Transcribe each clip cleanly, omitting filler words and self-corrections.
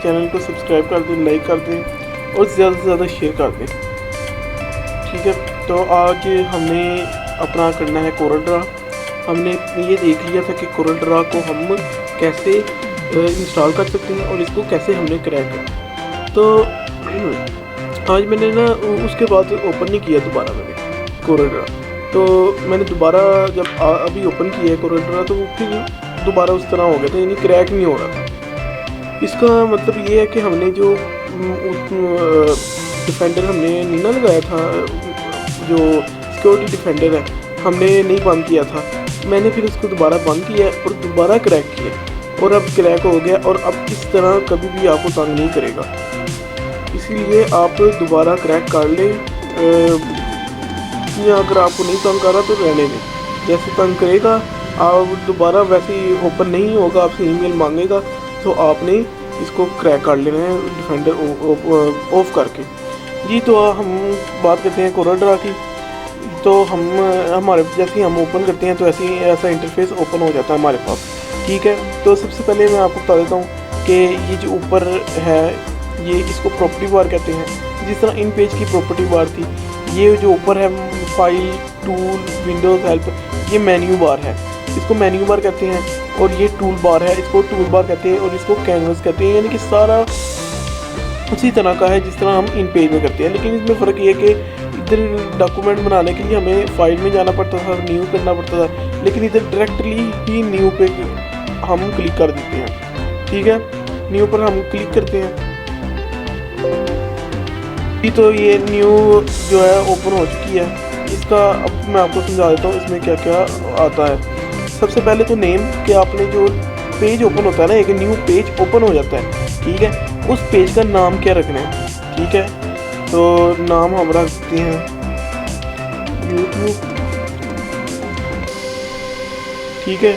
Channel को सब्सक्राइप कर दें, लाइक कर दें और ज़्यादा से ज़्यादा शेयर कर दें। ठीक है, तो आज हमने अपना करना है कोरल ड्रा। हमने ये देख लिया था कि कोरल ड्रा को हम कैसे इंस्टॉल कर सकते हैं और इसको कैसे हमने क्रैक करना। तो आज मैंने ना उसके बाद ओपन नहीं किया दोबारा मैंने कोरल ड्रा। तो मैंने दोबारा जब अभी ओपन किया है कोरल ड्रा तो फिर दोबारा उस तरह हो गया था, यानी क्रैक नहीं हो रहा था। इसका मतलब ये है कि हमने जो डिफेंडर हमने नहीं ना लगाया था, जो सिक्योरिटी डिफेंडर है, हमने नहीं बंद किया था। मैंने फिर उसको दोबारा बंद किया और दोबारा क्रैक किया और अब क्रैक हो गया और अब इस तरह कभी भी आपको तंग नहीं करेगा। इसीलिए आप दोबारा क्रैक कर लें, या अगर आपको नहीं तंग कर रहा तो रहने दें। जैसे तंग करेगा आप दोबारा वैसे ही ओपन नहीं होगा, आपसे ईमेल मांगेगा तो आपने इसको क्रैक कर लेना है डिफेंडर ऑफ करके। जी, तो हम बात करते हैं कोरल ड्रा की। तो हमारे जैसे ही हम ओपन करते हैं तो ऐसा इंटरफेस ओपन हो जाता है हमारे पास। ठीक है, तो सबसे पहले मैं आपको बता देता हूँ कि ये जो ऊपर है ये इसको प्रॉपर्टी बार कहते हैं। जिस तरह इन पेज की प्रॉपर्टी बार थी, ये जो ऊपर है फाइल, टूल, विंडोज़, हेल्प, ये मेन्यू बार है, इसको मेन्यू बार कहते हैं। और ये टूल बार है, इसको टूल बार कहते हैं। और इसको कैनवस कहते हैं, यानी कि सारा उसी तरह का है जिस तरह हम इन पेज में करते हैं। लेकिन इसमें फ़र्क ये है कि इधर डॉक्यूमेंट बनाने के लिए हमें फाइल में जाना पड़ता था, न्यू करना पड़ता था, लेकिन इधर डायरेक्टली ही न्यू पे हम क्लिक कर देते हैं। ठीक है, न्यू पर हम क्लिक करते हैं। तो ये न्यू जो है ओपन हो चुकी है। इसका अब मैं आपको समझा देता हूँ इसमें क्या क्या आता है। सबसे पहले तो नेम, कि आपने जो पेज ओपन होता है ना, एक न्यू पेज ओपन हो जाता है, ठीक है, उस पेज का नाम क्या रखना है। ठीक है, तो नाम हम रख सकते हैं यूट्यूब। ठीक है,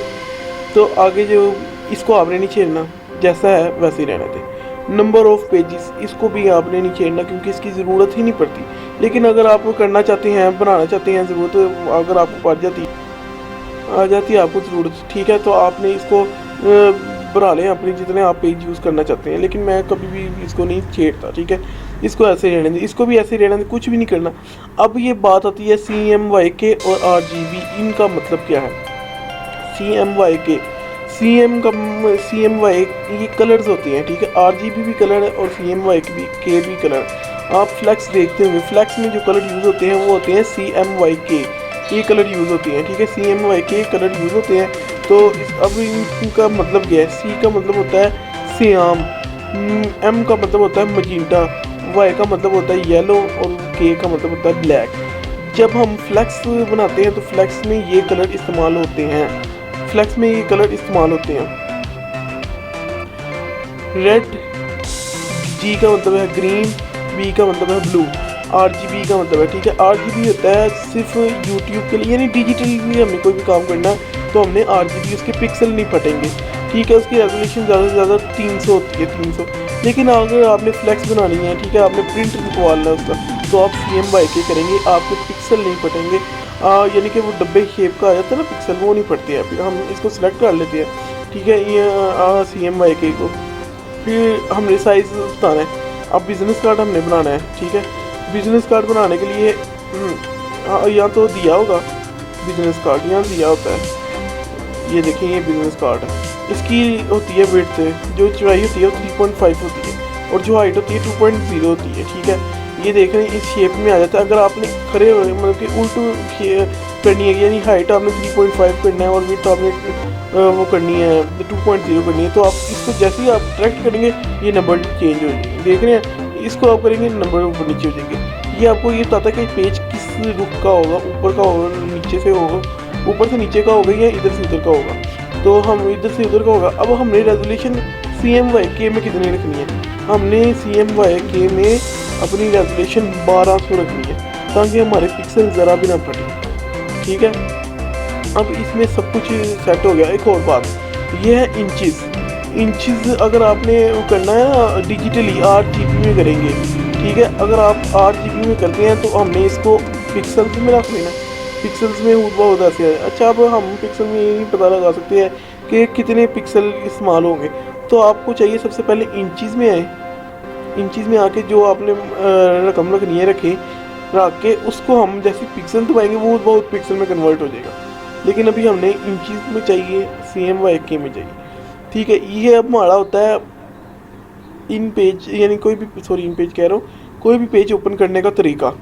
तो आगे जो इसको आपने नहीं छेड़ना, जैसा है वैसे ही रहना थे। नंबर ऑफ़ पेजेस, इसको भी आपने नहीं छेड़ना क्योंकि इसकी ज़रूरत ही नहीं पड़ती। लेकिन अगर आप करना चाहते हैं, बनाना चाहते हैं, ज़रूरत अगर आपको पड़ जाती आ जाती है आपको ज़रूरत, ठीक है, तो आपने इसको बना लें अपनी जितने आप पेज यूज़ करना चाहते हैं। लेकिन मैं कभी भी इसको नहीं छेड़ता। ठीक है, इसको ऐसे रहने दें, इसको भी ऐसे रहने दें, कुछ भी नहीं करना। अब ये बात आती है CMYK और RGB, इनका मतलब क्या है। CMYK, CMY ये कलर्स होते हैं। ठीक है, RGB भी कलर है और CMYK भी कलर। आप फ्लैक्स देखते होंगे, फ्लैक्स में जो कलर यूज़ होते हैं वो होते हैं CMYK, ये कलर यूज़ होते हैं। ठीक है, CMYK कलर यूज़ होते हैं। तो अब इनका मतलब क्या है। C का मतलब होता है सियाम, M का मतलब होता है मजिंटा, Y का मतलब होता है येलो और K का मतलब होता है ब्लैक। जब हम फ्लैक्स बनाते हैं तो फ्लैक्स में ये कलर इस्तेमाल होते हैं, फ्लैक्स में ये कलर इस्तेमाल होते हैं। रेड, G का मतलब है ग्रीन, B का मतलब है ब्लू, RGB का मतलब है। ठीक है, RGB होता है सिर्फ यूट्यूब के लिए, यानी डिजिटल भी हमें कोई भी काम करना है तो हमने RGB, उसके पिक्सल नहीं फटेंगे। ठीक है, उसकी रेजोल्यूशन ज़्यादा से ज़्यादा 300 होती है, 300। लेकिन अगर आपने फ्लैक्स बनानी है, ठीक है, आपने प्रिंट निकलवाना है उसका, तो आप CMYK करेंगे, आपके पिक्सल नहीं फटेंगे। यानी कि वो डब्बे शेप का आ जाता है ना पिक्सल, वो नहीं फटते हैं। फिर हम इसको सिलेक्ट कर लेते हैं। ठीक है, ये CMYK को फिर हमने साइज़ बताना है। अब बिज़नेस कार्ड हमने बनाना है। ठीक है, बिज़नेस कार्ड बनाने के लिए यहाँ तो दिया होगा बिज़नेस कार्ड, यहाँ दिया होता है, ये देखें, ये बिज़नेस कार्ड है। इसकी होती है विड्थ, जो चौड़ाई होती है वो 3.5 होती है और जो हाइट होती है 2.0 होती है। ठीक है, ये देख रहे हैं, इस शेप में आ जाता है। अगर आपने खड़े हुए मतलब कि उल्टू करनी है, यानी हाइट आपने 3.5 करना है और विड्थ आपने वो करनी है 2.0 करनी है, तो आप इसको जैसे ही आप ट्रैक्ट करेंगे ये नंबर चेंज हो जाएंगे। देख रहे हैं, इसको आप करेंगे नंबर ऊपर नीचे हो जाएंगे। ये आपको ये बताता है कि पेज किस रुख का होगा, ऊपर का होगा, नीचे से होगा, ऊपर से नीचे का होगा या इधर से उधर का होगा। तो हम इधर से उधर का होगा। अब हमने रेजोल्यूशन CMYK में कितनी रखनी है। हमने CMYK में अपनी रेजोल्यूशन 1200 रखनी है ताकि हमारे पिक्सल ज़रा भी ना फटे। ठीक है, अब इसमें सब कुछ सेट हो गया। एक और बात, ये है इंचज़ अगर आपने करना है ना डिजिटली RGB में करेंगे। ठीक है, अगर आप RGB में करते हैं तो हमने इसको पिक्सल्स में रख लेना। पिक्सल्स में बहुत ऐसे है। अच्छा, अब हम पिक्सल में ये पता लगा सकते हैं कि कितने पिक्सल इस्तेमाल होंगे। तो आपको चाहिए सबसे पहले इंचज़ में आए, इंचज़ में आके जो आपने रकम रखनी है रख के उसको हम जैसे पिक्सल दबाएंगे वो बहुत पिक्सल में कन्वर्ट हो जाएगा। लेकिन अभी हमने इंचज़ में चाहिए, CMYK में चाहिए, ठीक है। ये अब हमारा होता है इन पेज, यानी कोई भी, सॉरी इन पेज कह रहा हूँ, कोई भी पेज ओपन करने का तरीका।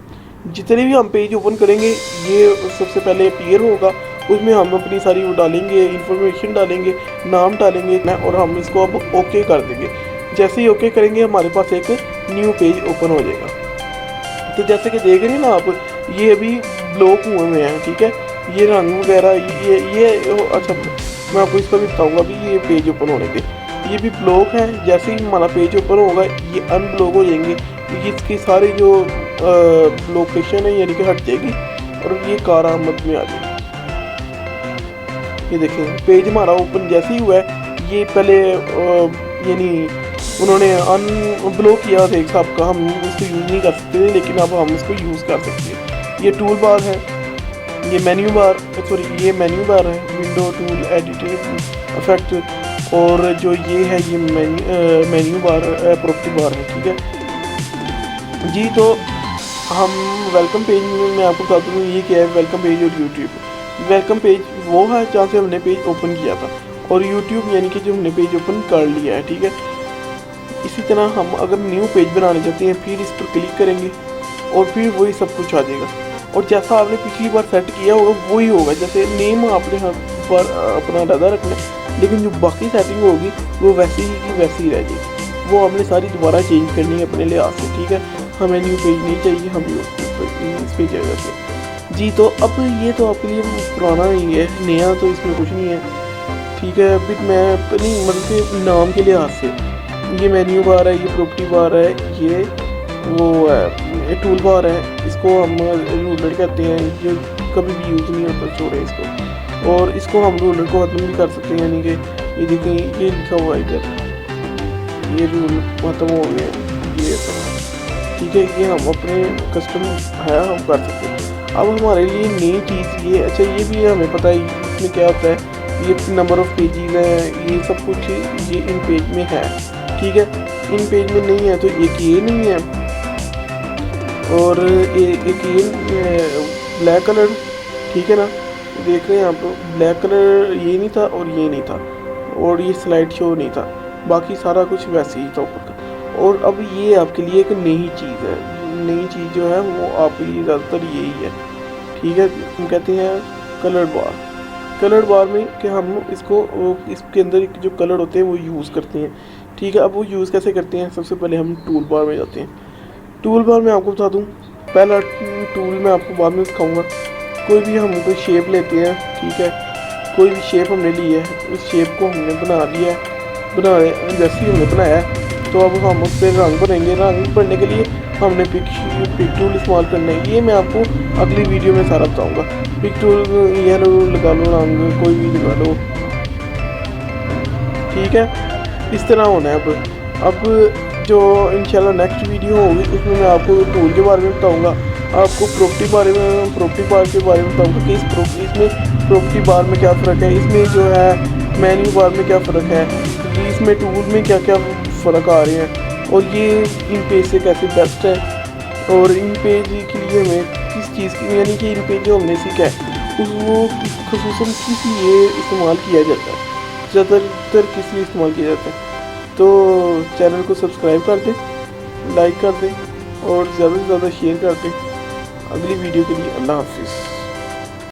जितने भी हम पेज ओपन करेंगे ये सबसे पहले अपीयर होगा, उसमें हम अपनी सारी वो डालेंगे, इंफॉर्मेशन डालेंगे, नाम डालेंगे और हम इसको अब ओके कर देंगे। जैसे ही ओके करेंगे हमारे पास एक न्यू पेज ओपन हो जाएगा। तो जैसे कि देख रहे हैं ना आप, ये अभी ब्लॉक हुए हैं, ठीक है। ये रंग वगैरह ये अच्छा मैं आपको इसका भी बताऊँगा अभी ये पेज ओपन होने के। ये भी ब्लॉक है, जैसे ही हमारा पेज ओपन होगा ये अनब्लॉक हो जाएंगे, इसकी सारी जो लोकेशन है यानी कि हट जाएगी और ये कारआमद में आ जाएगी। ये देखें पेज हमारा ओपन जैसे ही हुआ है, ये पहले यानी उन्होंने अनब्लॉक किया था एक हिसाब का, हम इसको यूज़ नहीं कर सकते थे, लेकिन अब हम इसको यूज़ कर सकते हैं। ये टूल बार है, ये मेन्यू बार, सॉरी ये मेन्यू बार है, विंडो टूल एडिटर इफेक्ट, और जो ये है ये मेन्यू बार प्रॉपर्टी बार है, ठीक है जी। तो हम वेलकम पेज में मैं आपको बता दूँ ये क्या है वेलकम पेज और यूट्यूब। वेलकम पेज वो है जहाँ से हमने पेज ओपन किया था, और यूट्यूब यानी कि जो हमने पेज ओपन कर लिया है, ठीक है। इसी तरह हम अगर न्यू पेज बनाना चाहते हैं फिर इस पर क्लिक करेंगे और फिर वही सब कुछ आ जाएगा, और जैसा आपने पिछली बार सेट किया होगा वही होगा। जैसे नेम आपने यहाँ पर अपना ज़्यादा रखना है, लेकिन जो बाकी सेटिंग होगी वो वैसी ही की वैसी ही रह जाएगी, वो हमने सारी दोबारा चेंज करनी है अपने लिहाज से, ठीक है। हमें न्यू पेज नहीं चाहिए, हम इस पे जाएगा जी। तो अब ये तो आपके लिए पुराना ही है, नया तो इसमें कुछ नहीं है, ठीक है। अभी मैं अपनी मतलब नाम के लिहाज से ये मेन्यू बार है, ये प्रॉपर्टी बार है, ये वो है, ये टूल बार है, इसको हम रूलर कहते हैं, जो कभी भी यूज़ नहीं होता, छोड़े इसको। और इसको हम रूलर को खत्म भी कर सकते हैं, यानी कि ये देखें ये लिखा हुआ है इधर, ये रूल खत्म हो गया, ये ठीक है। ये हम अपने कस्टम है हम कर सकते हैं। अब हमारे लिए नई चीज़ ये, अच्छा ये भी हमें पता है इसमें क्या होता है, ये नंबर ऑफ़ पेजेस है, ये सब कुछ ये इन पेज में है, ठीक है। इन पेज में नहीं है तो एक ये नहीं है, और एक ये ब्लैक कलर, ठीक है ना, देख रहे हैं आप, ब्लैक कलर ये नहीं था और ये नहीं था, और ये स्लाइड शो नहीं था, बाकी सारा कुछ वैसे ही था ऊपर का। और अब ये आपके लिए एक नई चीज़ है, नई चीज़ जो है वो आपके लिए ज़्यादातर यही है, ठीक है। हम कहते हैं कलर बार। कलर बार में कि हम इसको इसके अंदर जो कलर होते हैं वो यूज़ करते हैं, ठीक है। अब वो यूज़ कैसे करते हैं, सबसे पहले हम टूल बार में जाते हैं। टूल बार में आपको बता दूं, पहला टूल मैं आपको बाद में दिखाऊंगा। कोई भी हम कोई शेप लेते हैं, ठीक है, कोई भी शेप हमने ली है, उस शेप को हमने बना लिया, जैसे ही हमने बनाया तो अब हम उस पर रंग भरेंगे। रंग भरने के लिए हमने पिक टूल इस्तेमाल करना है, ये मैं आपको अगली वीडियो में सारा बताऊँगा। पिक टूल येलो लगा लो, रंग कोई भी लगा लो, ठीक है। इस तरह होना है। अब जो इंशाल्लाह नेक्स्ट वीडियो होगी उसमें मैं आपको टूल के बारे में बताऊंगा, आपको प्रॉपर्टी बार के बारे में बताऊंगा कि इसमें प्रॉपर्टी बार में क्या फ़र्क है, इसमें जो है मेन्यू बार में क्या फ़र्क है, इसमें टूल में क्या क्या फ़र्क आ रहे हैं, और ये इन पेज से कैसे बेस्ट है, और इन पेज के लिए हमें किस चीज़ की, यानी कि इन पेज जो हमने सीखा है वो ख़ुसूसन किस लिए इस्तेमाल किया जाता है, ज़्यादातर किस लिए इस्तेमाल किया जाता है। तो चैनल को सब्सक्राइब कर दें, लाइक कर दें और ज़्यादा से ज़्यादा शेयर कर दें। अगली वीडियो के लिए अल्लाह हाफिज़।